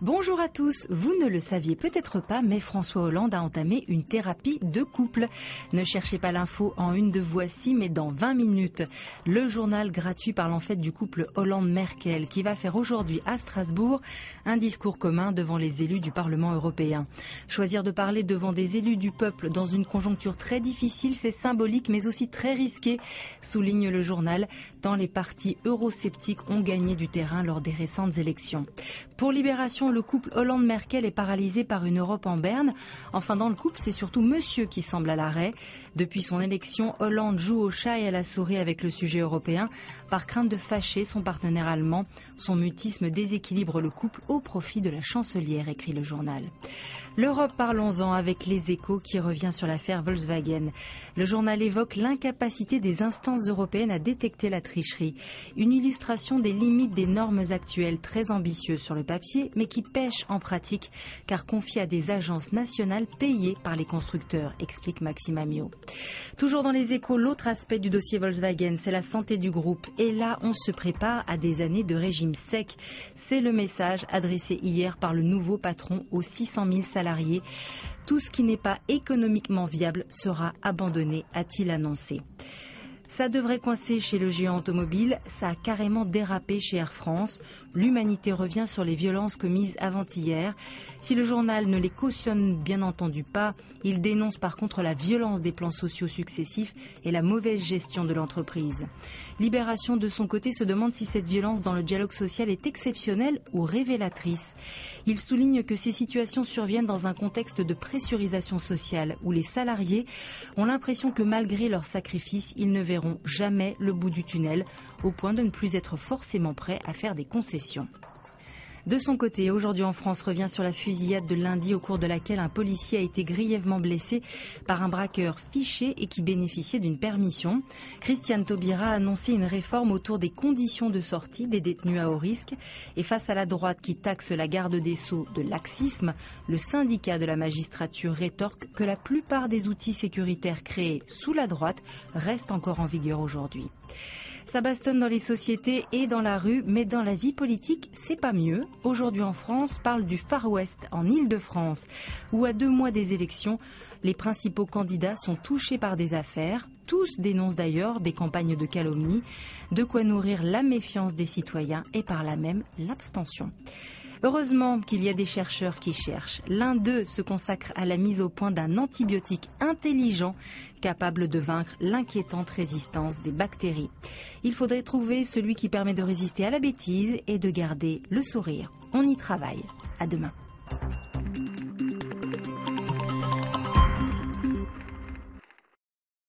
Bonjour à tous, vous ne le saviez peut-être pas, mais François Hollande a entamé une thérapie de couple. Ne cherchez pas l'info en une de Voici, mais dans 20 minutes. Le journal gratuit parle en fait du couple Hollande-Merkel qui va faire aujourd'hui à Strasbourg un discours commun devant les élus du Parlement européen. Choisir de parler devant des élus du peuple dans une conjoncture très difficile, c'est symbolique mais aussi très risqué, souligne le journal, tant les partis eurosceptiques ont gagné du terrain lors des récentes élections. Pour Libération, le couple Hollande-Merkel est paralysé par une Europe en berne. Enfin, dans le couple, c'est surtout monsieur qui semble à l'arrêt. Depuis son élection, Hollande joue au chat et à la souris avec le sujet européen. Par crainte de fâcher son partenaire allemand, son mutisme déséquilibre le couple au profit de la chancelière, écrit le journal. L'Europe, parlons-en avec Les Échos qui revient sur l'affaire Volkswagen. Le journal évoque l'incapacité des instances européennes à détecter la tricherie. Une illustration des limites des normes actuelles très ambitieuses sur le papier, mais qui pêchent en pratique, car confiées à des agences nationales payées par les constructeurs, explique Maxime Amiot. Toujours dans Les Échos, l'autre aspect du dossier Volkswagen, c'est la santé du groupe. Et là, on se prépare à des années de régime sec. C'est le message adressé hier par le nouveau patron aux 600 000 salariés. Tout ce qui n'est pas économiquement viable sera abandonné, a-t-il annoncé. Ça devrait coincer chez le géant automobile, ça a carrément dérapé chez Air France. L'humanité revient sur les violences commises avant-hier. Si le journal ne les cautionne bien entendu pas, il dénonce par contre la violence des plans sociaux successifs et la mauvaise gestion de l'entreprise. Libération, de son côté, se demande si cette violence dans le dialogue social est exceptionnelle ou révélatrice. Il souligne que ces situations surviennent dans un contexte de pressurisation sociale où les salariés ont l'impression que malgré leurs sacrifices, ils ne verront jamais le bout du tunnel, au point de ne plus être forcément prêts à faire des concessions. De son côté, aujourd'hui en France revient sur la fusillade de lundi au cours de laquelle un policier a été grièvement blessé par un braqueur fiché et qui bénéficiait d'une permission. Christiane Taubira a annoncé une réforme autour des conditions de sortie des détenus à haut risque. Et face à la droite qui taxe la garde des Sceaux de laxisme, le syndicat de la magistrature rétorque que la plupart des outils sécuritaires créés sous la droite restent encore en vigueur aujourd'hui. Ça bastonne dans les sociétés et dans la rue, mais dans la vie politique, c'est pas mieux. Aujourd'hui en France, parle du Far West en Île-de-France, où à 2 mois des élections, les principaux candidats sont touchés par des affaires. Tous dénoncent d'ailleurs des campagnes de calomnie, de quoi nourrir la méfiance des citoyens et par là même l'abstention. Heureusement qu'il y a des chercheurs qui cherchent. L'un d'eux se consacre à la mise au point d'un antibiotique intelligent capable de vaincre l'inquiétante résistance des bactéries. Il faudrait trouver celui qui permet de résister à la bêtise et de garder le sourire. On y travaille. À demain.